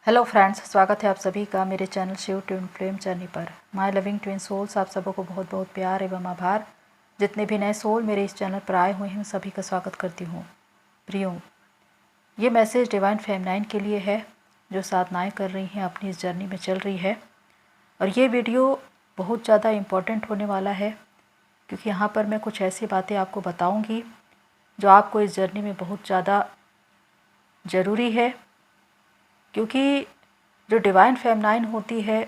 Hello friends, स्वागत है आप सभी का मेरे channel Shiv twin flame journey पर। माय लविंग ट्विन सोल्स, आप सबों को बहुत बहुत प्यार एवं आभार। जितने भी नए सोल मेरे इस चैनल पर आए हुए हैं सभी का स्वागत करती हूँ। प्रियो, ये मैसेज डिवाइन फेमिनाइन के लिए है जो साधनाएँ कर रही हैं, अपनी इस जर्नी में चल रही है। और ये वीडियो बहुत ज़्यादा इम्पोर्टेंट होने वाला है क्योंकि यहाँ पर मैं कुछ ऐसी बातें आपको बताऊँगी जो आपको इस जर्नी में बहुत ज़्यादा ज़रूरी है। क्योंकि जो डिवाइन फेमिनाइन होती है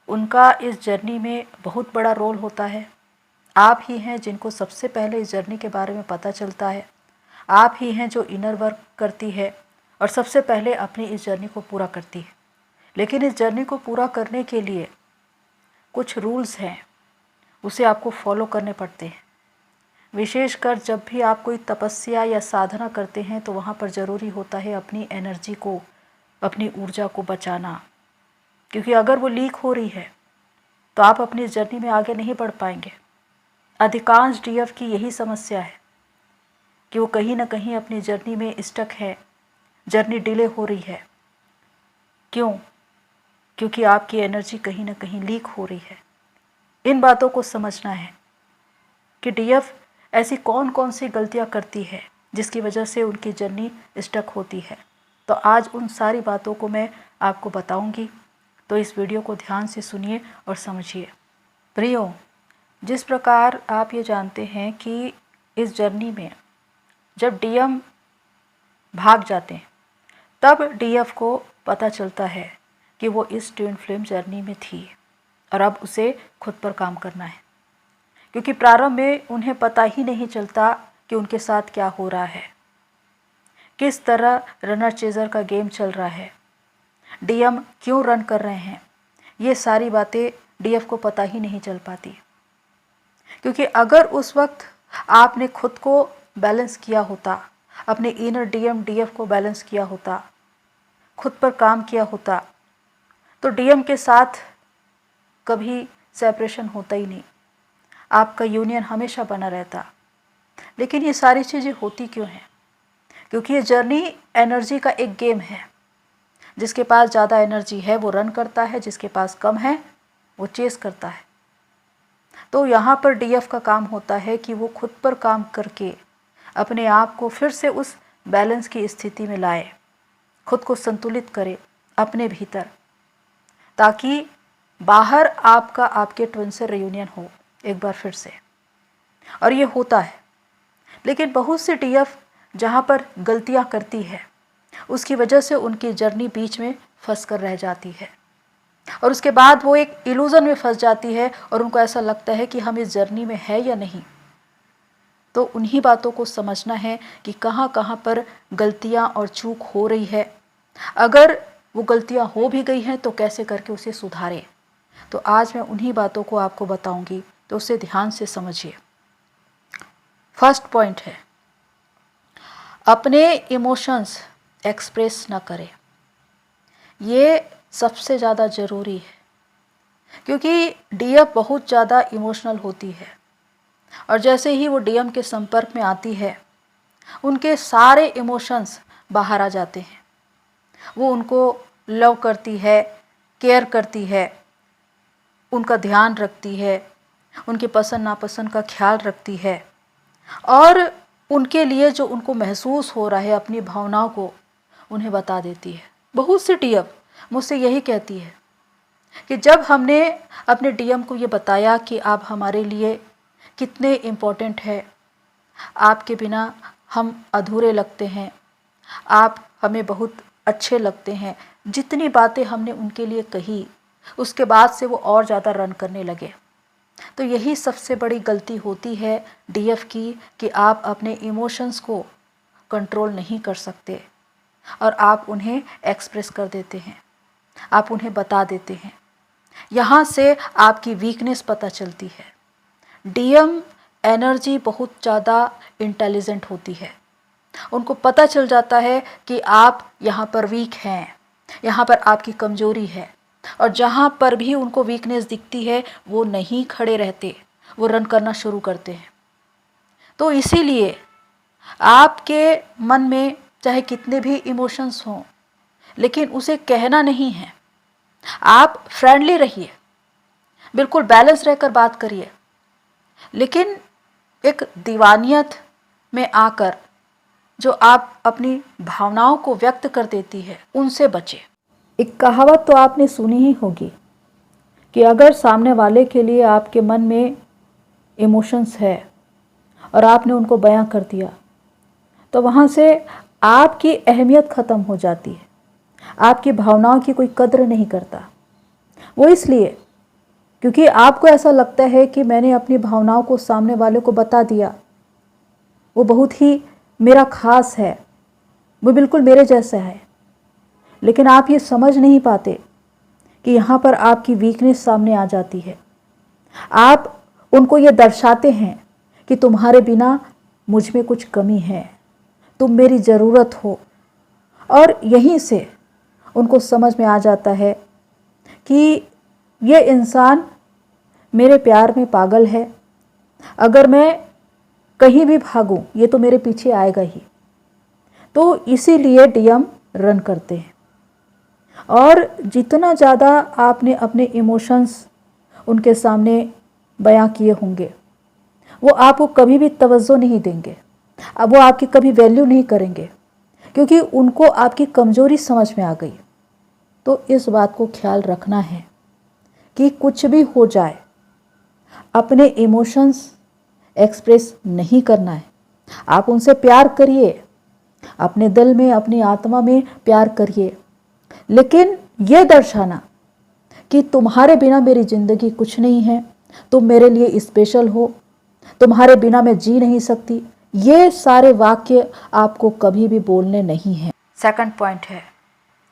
उनका इस जर्नी में बहुत बड़ा रोल होता है। आप ही हैं जिनको सबसे पहले इस जर्नी के बारे में पता चलता है। आप ही हैं जो इनर वर्क करती है और सबसे पहले अपनी इस जर्नी को पूरा करती है। लेकिन इस जर्नी को पूरा करने के लिए कुछ रूल्स हैं, उसे आपको फॉलो करने पड़ते हैं। विशेषकर जब भी आप कोई तपस्या या साधना करते हैं तो वहाँ पर ज़रूरी होता है अपनी एनर्जी को, अपनी ऊर्जा को बचाना। क्योंकि अगर वो लीक हो रही है तो आप अपनी जर्नी में आगे नहीं बढ़ पाएंगे। अधिकांश डीएफ की यही समस्या है कि वो कहीं ना कहीं अपनी जर्नी में स्टक है, जर्नी डिले हो रही है। क्यों? क्योंकि आपकी एनर्जी कहीं ना कहीं लीक हो रही है। इन बातों को समझना है कि डीएफ ऐसी कौन कौन सी गलतियां करती है जिसकी वजह से उनकी जर्नी स्टक होती है। तो आज उन सारी बातों को मैं आपको बताऊंगी, तो इस वीडियो को ध्यान से सुनिए और समझिए। प्रियो, जिस प्रकार आप ये जानते हैं कि इस जर्नी में जब डीएम भाग जाते हैं तब डीएफ को पता चलता है कि वो इस ट्विन फ्लेम जर्नी में थी और अब उसे खुद पर काम करना है। क्योंकि प्रारंभ में उन्हें पता ही नहीं चलता कि उनके साथ क्या हो रहा है, किस तरह रनर चेजर का गेम चल रहा है, डीएम क्यों रन कर रहे हैं। ये सारी बातें डीएफ को पता ही नहीं चल पाती। क्योंकि अगर उस वक्त आपने खुद को बैलेंस किया होता, अपने इनर डीएम डीएफ को बैलेंस किया होता, खुद पर काम किया होता, तो डीएम के साथ कभी सेपरेशन होता ही नहीं, आपका यूनियन हमेशा बना रहता। लेकिन ये सारी चीज़ें होती क्यों हैं? क्योंकि ये जर्नी एनर्जी का एक गेम है। जिसके पास ज़्यादा एनर्जी है वो रन करता है, जिसके पास कम है वो चेस करता है। तो यहाँ पर डीएफ का काम होता है कि वो खुद पर काम करके अपने आप को फिर से उस बैलेंस की स्थिति में लाए, खुद को संतुलित करे अपने भीतर, ताकि बाहर आपका आपके ट्विन से रियूनियन हो एक बार फिर से। और ये होता है। लेकिन बहुत सी डीएफ जहाँ पर गलतियाँ करती है उसकी वजह से उनकी जर्नी बीच में फंस कर रह जाती है और उसके बाद वो एक इल्यूजन में फंस जाती है और उनको ऐसा लगता है कि हम इस जर्नी में है या नहीं। तो उन्हीं बातों को समझना है कि कहाँ कहाँ पर गलतियाँ और चूक हो रही है। अगर वो गलतियाँ हो भी गई हैं तो कैसे करके उसे सुधारें। तो आज मैं उन्हीं बातों को आपको बताऊंगी, तो उसे ध्यान से समझिए। फर्स्ट पॉइंट है, अपने इमोशंस एक्सप्रेस ना करें। ये सबसे ज़्यादा ज़रूरी है क्योंकि डीएफ बहुत ज़्यादा इमोशनल होती है और जैसे ही वो डीएम के संपर्क में आती है उनके सारे इमोशंस बाहर आ जाते हैं। वो उनको लव करती है, केयर करती है, उनका ध्यान रखती है, उनके पसंद नापसंद का ख्याल रखती है और उनके लिए जो उनको महसूस हो रहा है अपनी भावनाओं को उन्हें बता देती है। बहुत सी डीएफ मुझसे यही कहती है कि जब हमने अपने डीएम को ये बताया कि आप हमारे लिए कितने इम्पोर्टेंट है, आपके बिना हम अधूरे लगते हैं, आप हमें बहुत अच्छे लगते हैं, जितनी बातें हमने उनके लिए कही उसके बाद से वो और ज़्यादा रन करने लगे। तो यही सबसे बड़ी गलती होती है डीएफ की कि आप अपने इमोशंस को कंट्रोल नहीं कर सकते और आप उन्हें एक्सप्रेस कर देते हैं, आप उन्हें बता देते हैं। यहाँ से आपकी वीकनेस पता चलती है। डीएम एनर्जी बहुत ज़्यादा इंटेलिजेंट होती है। उनको पता चल जाता है कि आप यहाँ पर वीक हैं, यहाँ पर आपकी कमजोरी है, और जहाँ पर भी उनको वीकनेस दिखती है वो नहीं खड़े रहते, वो रन करना शुरू करते हैं। तो इसीलिए आपके मन में चाहे कितने भी इमोशंस हों, लेकिन उसे कहना नहीं है। आप फ्रेंडली रहिए, बिल्कुल बैलेंस रहकर बात करिए, लेकिन एक दीवानियत में आकर जो आप अपनी भावनाओं को व्यक्त कर देती है, उनसे बचे। एक कहावत तो आपने सुनी ही होगी कि अगर सामने वाले के लिए आपके मन में इमोशंस है और आपने उनको बयां कर दिया, तो वहाँ से आपकी अहमियत ख़त्म हो जाती है। आपकी भावनाओं की कोई कद्र नहीं करता। वो इसलिए क्योंकि आपको ऐसा लगता है कि मैंने अपनी भावनाओं को सामने वाले को बता दिया, वो बहुत ही मेरा खास है, वो बिल्कुल मेरे जैसा है। लेकिन आप ये समझ नहीं पाते कि यहाँ पर आपकी वीकनेस सामने आ जाती है। आप उनको ये दर्शाते हैं कि तुम्हारे बिना मुझ में कुछ कमी है, तुम मेरी ज़रूरत हो, और यहीं से उनको समझ में आ जाता है कि ये इंसान मेरे प्यार में पागल है। अगर मैं कहीं भी भागूं, ये तो मेरे पीछे आएगा ही। तो इसीलिए डीएम रन करते हैं। और जितना ज़्यादा आपने अपने इमोशंस उनके सामने बयां किए होंगे, वो आपको कभी भी तवज्जो नहीं देंगे। अब वो आपकी कभी वैल्यू नहीं करेंगे, क्योंकि उनको आपकी कमज़ोरी समझ में आ गई। तो इस बात को ख्याल रखना है कि कुछ भी हो जाए, अपने इमोशंस एक्सप्रेस नहीं करना है। आप उनसे प्यार करिए, अपने दिल में, अपनी आत्मा में प्यार करिए, लेकिन ये दर्शाना कि तुम्हारे बिना मेरी ज़िंदगी कुछ नहीं है, तुम मेरे लिए स्पेशल हो, तुम्हारे बिना मैं जी नहीं सकती, ये सारे वाक्य आपको कभी भी बोलने नहीं हैं। सेकंड पॉइंट है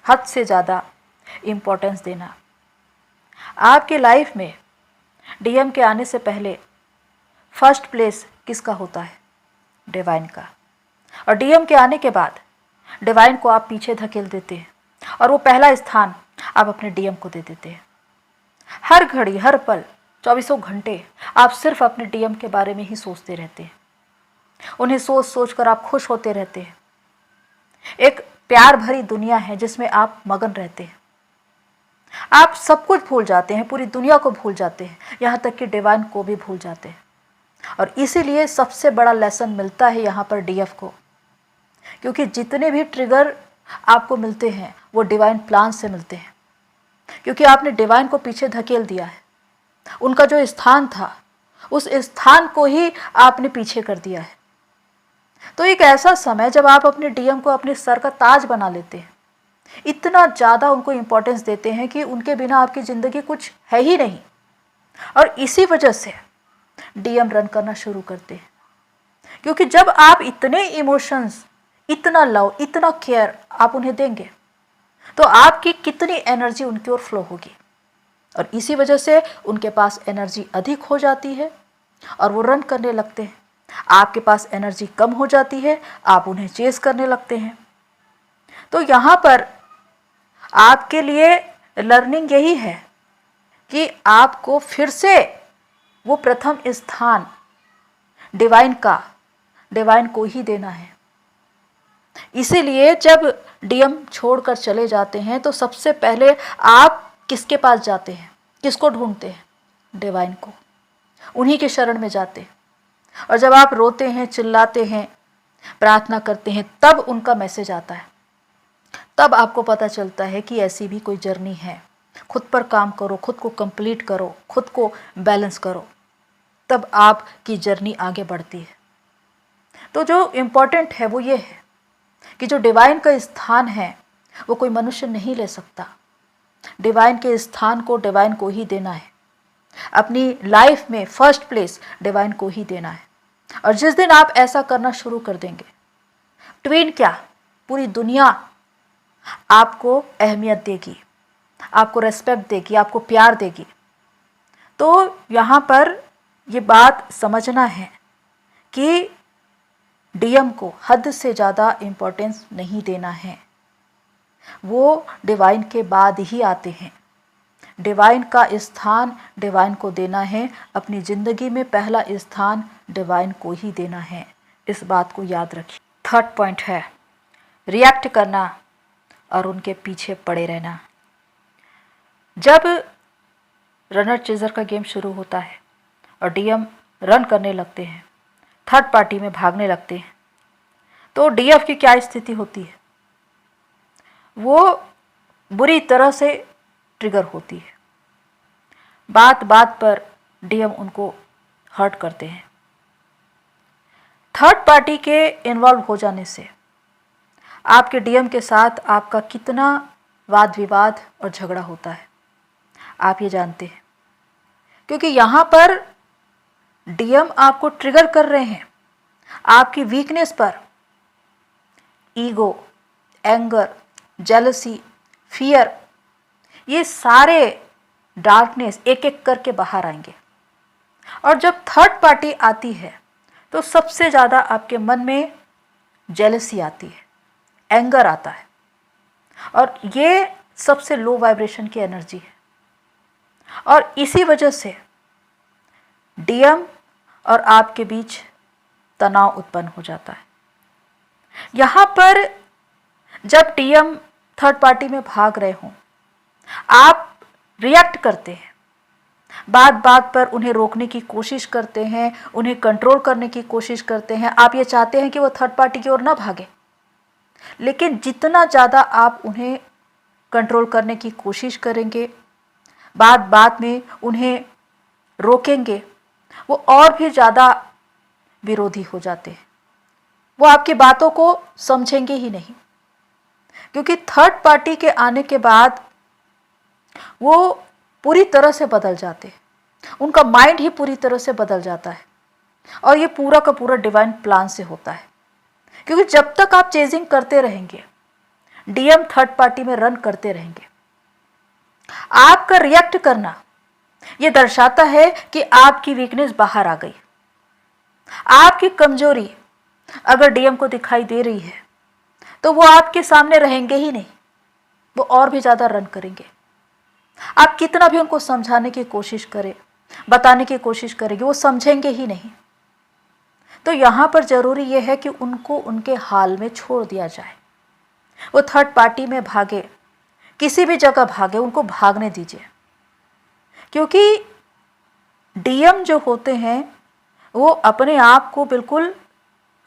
हद से ज़्यादा इम्पोर्टेंस देना। आपके लाइफ में डीएम के आने से पहले फर्स्ट प्लेस किसका होता है? डिवाइन का। और डीएम के आने के बाद डिवाइन को आप पीछे धकेल देते हैं और वो पहला स्थान आप अपने डीएम को दे देते हैं। हर घड़ी, हर पल, 24 घंटे आप सिर्फ अपने डीएम के बारे में ही सोचते रहते हैं। उन्हें सोच सोच कर आप खुश होते रहते हैं। एक प्यार भरी दुनिया है जिसमें आप मगन रहते हैं। आप सब कुछ भूल जाते हैं, पूरी दुनिया को भूल जाते हैं, यहाँ तक कि डिवाइन को भी भूल जाते हैं। और इसीलिए सबसे बड़ा लेसन मिलता है यहाँ पर डीएफ को, क्योंकि जितने भी ट्रिगर आपको मिलते हैं वो डिवाइन प्लान से मिलते हैं, क्योंकि आपने डिवाइन को पीछे धकेल दिया है। उनका जो स्थान था, उस स्थान को ही आपने पीछे कर दिया है। तो एक ऐसा समय जब आप अपने डीएम को अपने सर का ताज बना लेते हैं, इतना ज़्यादा उनको इम्पोर्टेंस देते हैं कि उनके बिना आपकी ज़िंदगी कुछ है ही नहीं। और इसी वजह से डीएम रन करना शुरू करते हैं, क्योंकि जब आप इतने इमोशंस, इतना लव, इतना केयर आप उन्हें देंगे, तो आपकी कितनी एनर्जी उनकी ओर फ्लो होगी। और इसी वजह से उनके पास एनर्जी अधिक हो जाती है और वो रन करने लगते हैं। आपके पास एनर्जी कम हो जाती है, आप उन्हें चेस करने लगते हैं। तो यहाँ पर आपके लिए लर्निंग यही है कि आपको फिर से वो प्रथम स्थान डिवाइन को ही देना है। इसीलिए जब डीएम छोड़कर चले जाते हैं तो सबसे पहले आप किसके पास जाते हैं, किसको ढूंढते हैं? डिवाइन को। उन्हीं के शरण में जाते हैं। और जब आप रोते हैं, चिल्लाते हैं, प्रार्थना करते हैं, तब उनका मैसेज आता है। तब आपको पता चलता है कि ऐसी भी कोई जर्नी है। खुद पर काम करो, खुद को कंप्लीट करो, खुद को बैलेंस करो, तब आपकी जर्नी आगे बढ़ती है। तो जो इम्पोर्टेंट है वो ये है कि जो डिवाइन का स्थान है वो कोई मनुष्य नहीं ले सकता। डिवाइन के स्थान को डिवाइन को ही देना है। अपनी लाइफ में फर्स्ट प्लेस डिवाइन को ही देना है। और जिस दिन आप ऐसा करना शुरू कर देंगे, ट्वीन क्या, पूरी दुनिया आपको अहमियत देगी, आपको रेस्पेक्ट देगी, आपको प्यार देगी। तो यहाँ पर ये बात समझना है कि डीएम को हद से ज़्यादा इम्पोर्टेंस नहीं देना है। वो डिवाइन के बाद ही आते हैं। डिवाइन का स्थान डिवाइन को देना है। अपनी ज़िंदगी में पहला स्थान डिवाइन को ही देना है। इस बात को याद रखिए। थर्ड पॉइंट है रिएक्ट करना और उनके पीछे पड़े रहना। जब रनर चेजर का गेम शुरू होता है और डीएम रन करने लगते हैं, थर्ड पार्टी में भागने लगते हैं, तो डीएफ की क्या स्थिति होती है? वो बुरी तरह से ट्रिगर होती है। बात बात पर डीएम उनको हर्ट करते हैं। थर्ड पार्टी के इन्वॉल्व हो जाने से आपके डीएम के साथ आपका कितना वाद विवाद और झगड़ा होता है, आप ये जानते हैं। क्योंकि यहाँ पर डीएम आपको ट्रिगर कर रहे हैं आपकी वीकनेस पर। ईगो, एंगर, जेलसी, फियर, ये सारे डार्कनेस एक एक करके बाहर आएंगे। और जब थर्ड पार्टी आती है तो सबसे ज़्यादा आपके मन में जेलसी आती है, एंगर आता है, और ये सबसे लो वाइब्रेशन की एनर्जी है। और इसी वजह से डीएम और आपके बीच तनाव उत्पन्न हो जाता है। यहाँ पर जब डीएम थर्ड पार्टी में भाग रहे हों, आप रिएक्ट करते हैं, बात बात पर उन्हें रोकने की कोशिश करते हैं, उन्हें कंट्रोल करने की कोशिश करते हैं। आप ये चाहते हैं कि वो थर्ड पार्टी की ओर ना भागे, लेकिन जितना ज़्यादा आप उन्हें कंट्रोल करने की कोशिश करेंगे, बात बात में उन्हें रोकेंगे, वो और भी ज़्यादा विरोधी हो जाते हैं। वो आपकी बातों को समझेंगे ही नहीं, क्योंकि थर्ड पार्टी के आने के बाद वो पूरी तरह से बदल जाते हैं। उनका माइंड ही पूरी तरह से बदल जाता है, और ये पूरा का पूरा डिवाइन प्लान से होता है। क्योंकि जब तक आप चेजिंग करते रहेंगे, डीएम थर्ड पार्टी में रन करते रहेंगे, आपका रिएक्ट करना ये दर्शाता है कि आपकी वीकनेस बाहर आ गई। आपकी कमजोरी अगर डीएम को दिखाई दे रही है तो वो आपके सामने रहेंगे ही नहीं, वो और भी ज़्यादा रन करेंगे। आप कितना भी उनको समझाने की कोशिश करें, बताने की कोशिश करेंगे, वो समझेंगे ही नहीं। तो यहाँ पर ज़रूरी ये है कि उनको उनके हाल में छोड़ दिया जाए। वो थर्ड पार्टी में भागे, किसी भी जगह भागे, उनको भागने दीजिए। क्योंकि डीएम जो होते हैं वो अपने आप को बिल्कुल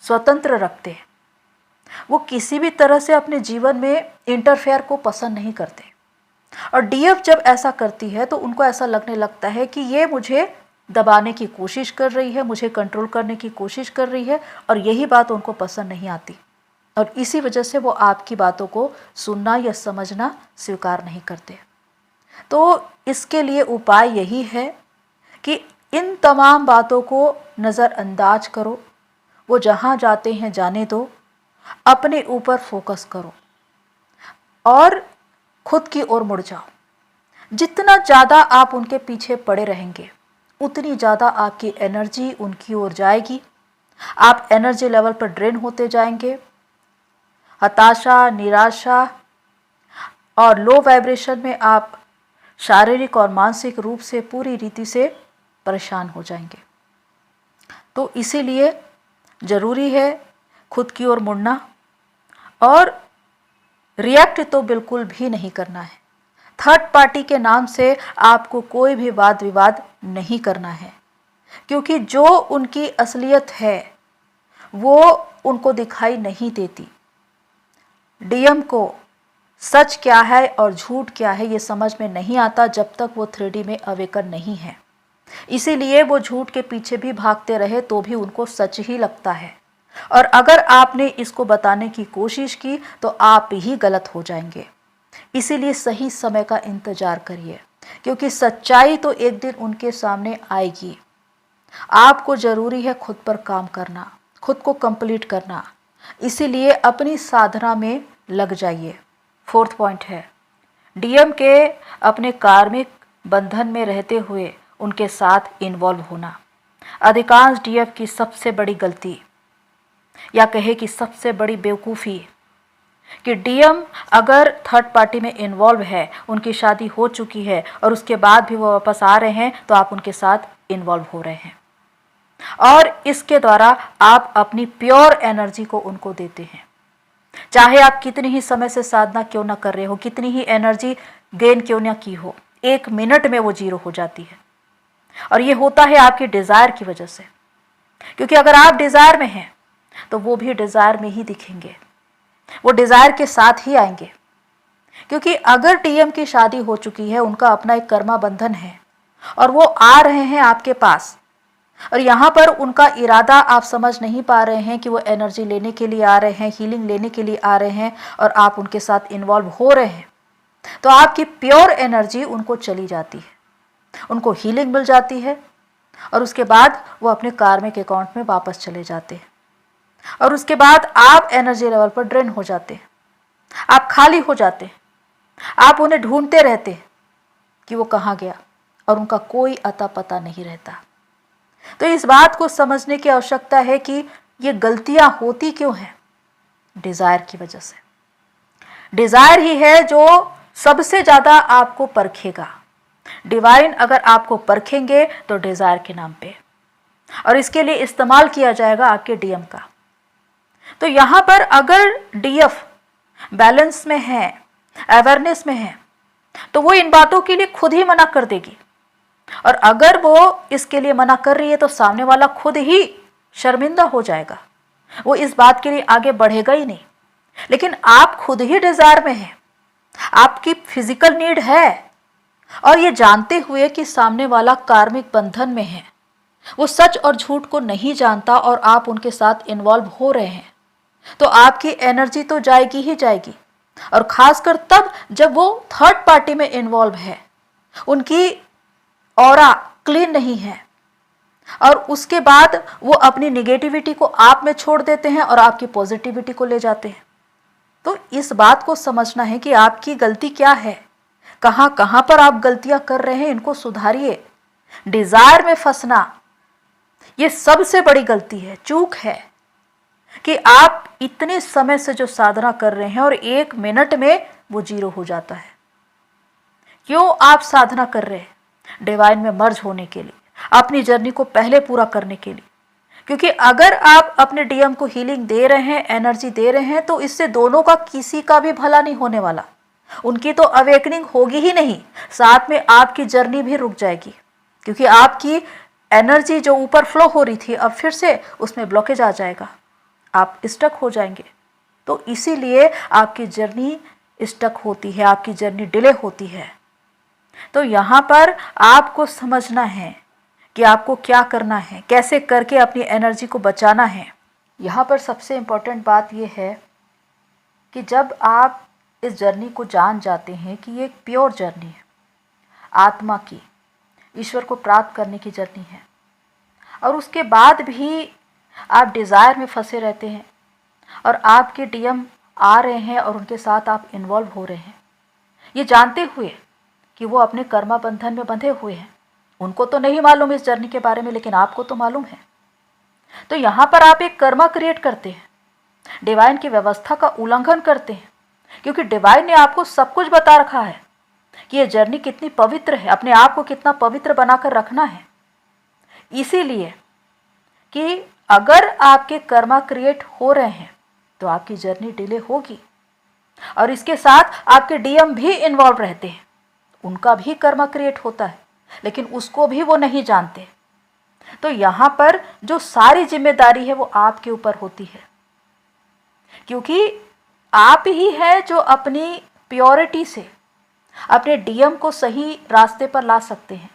स्वतंत्र रखते हैं। वो किसी भी तरह से अपने जीवन में इंटरफेयर को पसंद नहीं करते। और डीएफ जब ऐसा करती है तो उनको ऐसा लगने लगता है कि ये मुझे दबाने की कोशिश कर रही है, मुझे कंट्रोल करने की कोशिश कर रही है, और यही बात उनको पसंद नहीं आती। और इसी वजह से वो आपकी बातों को सुनना या समझना स्वीकार नहीं करते। तो इसके लिए उपाय यही है कि इन तमाम बातों को नज़रअंदाज करो। वो जहाँ जाते हैं जाने दो, अपने ऊपर फोकस करो और खुद की ओर मुड़ जाओ। जितना ज़्यादा आप उनके पीछे पड़े रहेंगे, उतनी ज़्यादा आपकी एनर्जी उनकी ओर जाएगी। आप एनर्जी लेवल पर ड्रेन होते जाएंगे। हताशा, निराशा और लो वाइब्रेशन में आप शारीरिक और मानसिक रूप से पूरी रीति से परेशान हो जाएंगे। तो इसीलिए ज़रूरी है खुद की ओर मुड़ना, और रिएक्ट तो बिल्कुल भी नहीं करना है। थर्ड पार्टी के नाम से आपको कोई भी वाद विवाद नहीं करना है, क्योंकि जो उनकी असलियत है वो उनको दिखाई नहीं देती। डीएम को सच क्या है और झूठ क्या है ये समझ में नहीं आता जब तक वो 3D में अवेकन नहीं है। इसीलिए वो झूठ के पीछे भी भागते रहे तो भी उनको सच ही लगता है। और अगर आपने इसको बताने की कोशिश की तो आप ही गलत हो जाएंगे। इसीलिए सही समय का इंतजार करिए, क्योंकि सच्चाई तो एक दिन उनके सामने आएगी। आपको ज़रूरी है खुद पर काम करना, खुद को कंप्लीट करना। इसीलिए अपनी साधना में लग जाइए। 4th पॉइंट है डीएम के अपने कार्मिक बंधन में रहते हुए उनके साथ इन्वॉल्व होना। अधिकांश डीएफ की सबसे बड़ी गलती या कहे कि सबसे बड़ी बेवकूफ़ी कि डीएम अगर थर्ड पार्टी में इन्वॉल्व है, उनकी शादी हो चुकी है और उसके बाद भी वो वापस आ रहे हैं, तो आप उनके साथ इन्वॉल्व हो रहे हैं और इसके द्वारा आप अपनी प्योर एनर्जी को उनको देते हैं। चाहे आप कितनी ही समय से साधना क्यों ना कर रहे हो, कितनी ही एनर्जी गेन क्यों ना की हो, 1 मिनट में वो जीरो हो जाती है। और ये होता है आपकी डिजायर की वजह से, क्योंकि अगर आप डिजायर में हैं तो वो भी डिजायर में ही दिखेंगे, वो डिजायर के साथ ही आएंगे। क्योंकि अगर डीएम की शादी हो चुकी है, उनका अपना एक कर्मा बंधन है और वो आ रहे हैं आपके पास, और यहाँ पर उनका इरादा आप समझ नहीं पा रहे हैं कि वो एनर्जी लेने के लिए आ रहे हैं, हीलिंग लेने के लिए आ रहे हैं, और आप उनके साथ इन्वॉल्व हो रहे हैं, तो आपकी प्योर एनर्जी उनको चली जाती है, उनको हीलिंग मिल जाती है, और उसके बाद वो अपने कार्मिक अकाउंट में वापस चले जाते हैं। और उसके बाद आप एनर्जी लेवल पर ड्रेन हो जाते हैं, आप खाली हो जाते हैं, आप उन्हें ढूंढते रहते हैं कि वो कहाँ गया, और उनका कोई अता पता नहीं रहता। तो इस बात को समझने की आवश्यकता है कि ये गलतियां होती क्यों हैं। डिजायर की वजह से। डिजायर ही है जो सबसे ज्यादा आपको परखेगा। डिवाइन अगर आपको परखेंगे तो डिजायर के नाम पे, और इसके लिए इस्तेमाल किया जाएगा आपके डीएम का। तो यहां पर अगर डीएफ बैलेंस में है, अवेयरनेस में है, तो वो इन बातों के लिए खुद ही मना कर देगी। और अगर वो इसके लिए मना कर रही है तो सामने वाला खुद ही शर्मिंदा हो जाएगा, वो इस बात के लिए आगे बढ़ेगा ही नहीं। लेकिन आप खुद ही डिजायर में हैं, आपकी फिजिकल नीड है, और ये जानते हुए कि सामने वाला कार्मिक बंधन में है, वो सच और झूठ को नहीं जानता और आप उनके साथ इन्वॉल्व हो रहे हैं, तो आपकी एनर्जी तो जाएगी ही जाएगी। और खासकर तब जब वो थर्ड पार्टी में इन्वॉल्व है, उनकी ऑरा क्लीन नहीं है, और उसके बाद वो अपनी निगेटिविटी को आप में छोड़ देते हैं और आपकी पॉजिटिविटी को ले जाते हैं। तो इस बात को समझना है कि आपकी गलती क्या है, कहां कहां पर आप गलतियां कर रहे हैं, इनको सुधारिए। डिजायर में फंसना ये सबसे बड़ी गलती है, चूक है, कि आप इतने समय से जो साधना कर रहे हैं और 1 मिनट में वो जीरो हो जाता है। क्यों आप साधना कर रहे हैं? डिवाइन में मर्ज होने के लिए, अपनी जर्नी को पहले पूरा करने के लिए। क्योंकि अगर आप अपने डीएम को हीलिंग दे रहे हैं, एनर्जी दे रहे हैं, तो इससे दोनों का किसी का भी भला नहीं होने वाला। उनकी तो अवेकनिंग होगी ही नहीं, साथ में आपकी जर्नी भी रुक जाएगी, क्योंकि आपकी एनर्जी जो ऊपर फ्लो हो रही थी अब फिर से उसमें ब्लॉकेज आ जाएगा, आप स्टक हो जाएंगे। तो इसीलिए आपकी जर्नी स्टक होती है, आपकी जर्नी डिले होती है। तो यहाँ पर आपको समझना है कि आपको क्या करना है, कैसे करके अपनी एनर्जी को बचाना है। यहाँ पर सबसे इम्पोर्टेंट बात यह है कि जब आप इस जर्नी को जान जाते हैं कि ये एक प्योर जर्नी है, आत्मा की, ईश्वर को प्राप्त करने की जर्नी है, और उसके बाद भी आप डिज़ायर में फंसे रहते हैं और आपके डीएम आ रहे हैं और उनके साथ आप इन्वॉल्व हो रहे हैं, ये जानते हुए कि वो अपने कर्मा बंधन में बंधे हुए हैं। उनको तो नहीं मालूम इस जर्नी के बारे में, लेकिन आपको तो मालूम है। तो यहाँ पर आप एक कर्मा क्रिएट करते हैं, डिवाइन की व्यवस्था का उल्लंघन करते हैं, क्योंकि डिवाइन ने आपको सब कुछ बता रखा है कि ये जर्नी कितनी पवित्र है, अपने आप को कितना पवित्र बनाकर रखना है। इसीलिए कि अगर आपके कर्मा क्रिएट हो रहे हैं तो आपकी जर्नी डिले होगी, और इसके साथ आपके डीएम भी इन्वॉल्व रहते हैं, उनका भी कर्मा क्रिएट होता है, लेकिन उसको भी वो नहीं जानते। तो यहाँ पर जो सारी जिम्मेदारी है वो आपके ऊपर होती है, क्योंकि आप ही है जो अपनी प्योरिटी से अपने डीएम को सही रास्ते पर ला सकते हैं।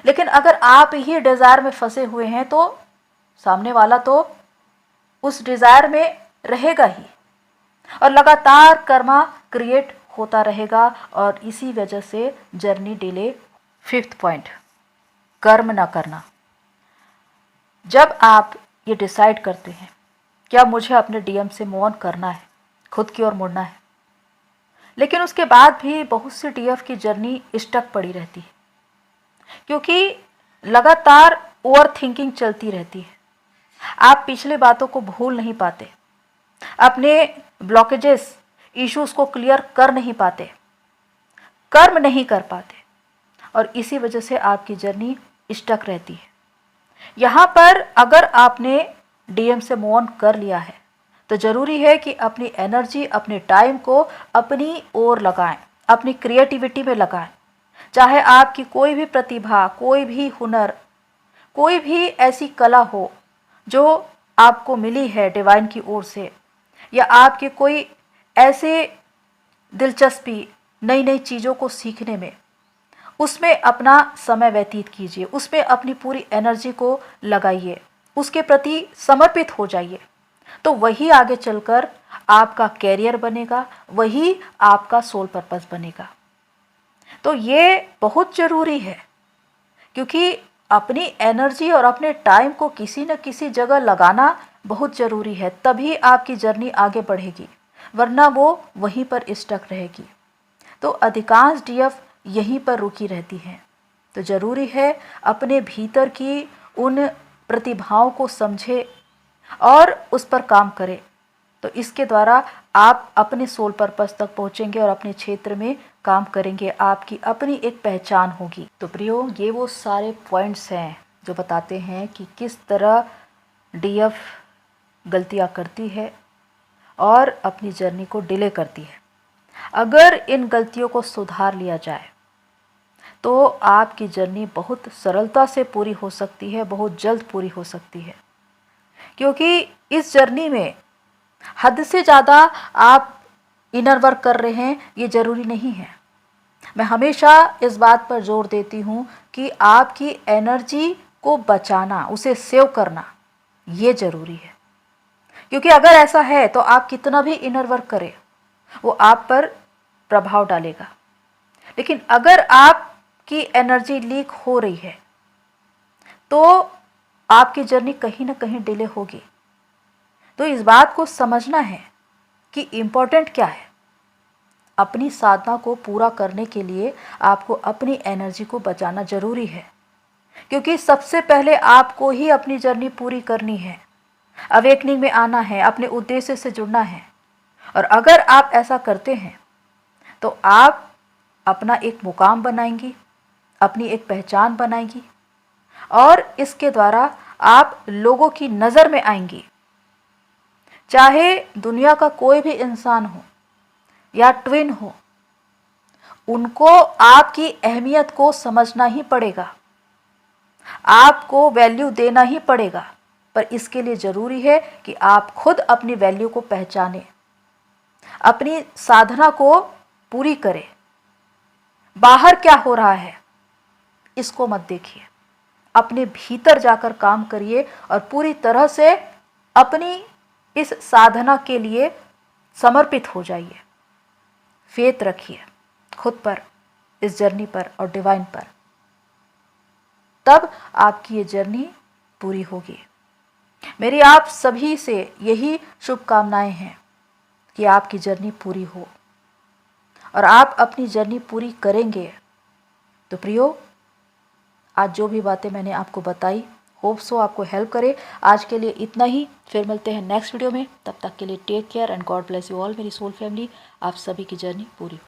लेकिन अगर आप ही डिज़ायर में फंसे हुए हैं तो सामने वाला तो उस डिज़ायर में रहेगा ही, और लगातार कर्मा क्रिएट होता रहेगा, और इसी वजह से जर्नी डिले। 5th पॉइंट, कर्म ना करना। जब आप ये डिसाइड करते हैं क्या मुझे अपने डीएम से मूव ऑन करना है, खुद की ओर मुड़ना है, लेकिन उसके बाद भी बहुत सी डीएफ की जर्नी स्टक पड़ी रहती है, क्योंकि लगातार ओवर थिंकिंग चलती रहती है। आप पिछले बातों को भूल नहीं पाते, अपने ब्लॉकेजेस, इश्यूज को क्लियर कर नहीं पाते, कर्म नहीं कर पाते, और इसी वजह से आपकी जर्नी स्टक रहती है। यहाँ पर अगर आपने डीएम से मूव ऑन कर लिया है तो ज़रूरी है कि अपनी एनर्जी, अपने टाइम को अपनी ओर लगाएं, अपनी क्रिएटिविटी में लगाएं। चाहे आपकी कोई भी प्रतिभा, कोई भी हुनर, कोई भी ऐसी कला हो जो आपको मिली है डिवाइन की ओर से, या आपकी कोई ऐसे दिलचस्पी नई नई चीज़ों को सीखने में, उसमें अपना समय व्यतीत कीजिए, उसमें अपनी पूरी एनर्जी को लगाइए, उसके प्रति समर्पित हो जाइए। तो वही आगे चलकर आपका कैरियर बनेगा, वही आपका सोल पर्पस बनेगा। तो ये बहुत ज़रूरी है, क्योंकि अपनी एनर्जी और अपने टाइम को किसी न किसी जगह लगाना बहुत ज़रूरी है, तभी आपकी जर्नी आगे बढ़ेगी, वरना वो वहीं पर स्टक रहेगी। तो अधिकांश डीएफ यहीं पर रुकी रहती हैं। तो ज़रूरी है अपने भीतर की उन प्रतिभाओं को समझे और उस पर काम करें। तो इसके द्वारा आप अपने सोल पर्पस तक पहुंचेंगे और अपने क्षेत्र में काम करेंगे, आपकी अपनी एक पहचान होगी। तो प्रियो, ये वो सारे पॉइंट्स हैं जो बताते हैं कि किस तरह डीएफ गलतियां करती है और अपनी जर्नी को डिले करती है। अगर इन गलतियों को सुधार लिया जाए तो आपकी जर्नी बहुत सरलता से पूरी हो सकती है, बहुत जल्द पूरी हो सकती है। क्योंकि इस जर्नी में हद से ज़्यादा आप इनर वर्क कर रहे हैं, ये ज़रूरी नहीं है। मैं हमेशा इस बात पर जोर देती हूँ कि आपकी एनर्जी को बचाना, उसे सेव करना, ये ज़रूरी है। क्योंकि अगर ऐसा है तो आप कितना भी इनर वर्क करें, वो आप पर प्रभाव डालेगा। लेकिन अगर आपकी एनर्जी लीक हो रही है तो आपकी जर्नी कहीं ना कहीं डिले होगी। तो इस बात को समझना है कि इम्पोर्टेंट क्या है। अपनी साधना को पूरा करने के लिए आपको अपनी एनर्जी को बचाना ज़रूरी है, क्योंकि सबसे पहले आपको ही अपनी जर्नी पूरी करनी है, अवेकनिंग में आना है, अपने उद्देश्य से जुड़ना है। और अगर आप ऐसा करते हैं तो आप अपना एक मुकाम बनाएंगी, अपनी एक पहचान बनाएंगी और इसके द्वारा आप लोगों की नज़र में आएंगी। चाहे दुनिया का कोई भी इंसान हो या ट्विन हो, उनको आपकी अहमियत को समझना ही पड़ेगा, आपको वैल्यू देना ही पड़ेगा। पर इसके लिए ज़रूरी है कि आप खुद अपनी वैल्यू को पहचानें, अपनी साधना को पूरी करें। बाहर क्या हो रहा है इसको मत देखिए, अपने भीतर जाकर काम करिए और पूरी तरह से अपनी इस साधना के लिए समर्पित हो जाइए। फेथ रखिए खुद पर, इस जर्नी पर और डिवाइन पर, तब आपकी ये जर्नी पूरी होगी। मेरी आप सभी से यही शुभकामनाएं हैं कि आपकी जर्नी पूरी हो और आप अपनी जर्नी पूरी करेंगे। तो प्रियो, आज जो भी बातें मैंने आपको बताई, होप सो आपको हेल्प करे। आज के लिए इतना ही, फिर मिलते हैं नेक्स्ट वीडियो में। तब तक के लिए take care and God bless you all. मेरी सोल फैमिली, आप सभी की जर्नी पूरी हो।